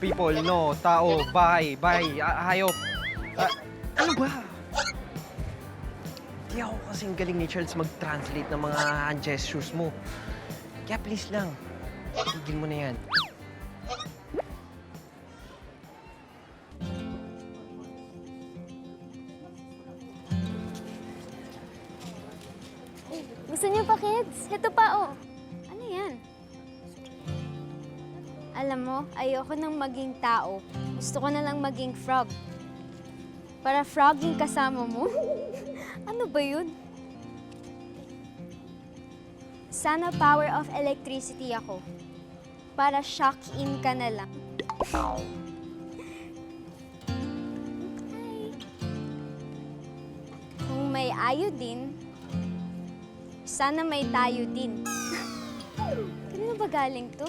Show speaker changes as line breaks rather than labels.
people, no. Tao, bahay, hayop. Ano ba? Di ako kasing galing ni Charles mag-translate ng mga hand gestures mo. Kaya please lang, tigil mo na yan.
Gusto niyo pa, kids? Ito pa, oh. Ano yan? Alam mo, ayoko nang maging tao. Gusto ko na lang maging frog. Para frog yung kasama mo? Ano ba yun? Sana power of electricity ako. Para shock in ka na lang. Okay. Kung may iodine, sana may tayo din. Kanino ba galing to?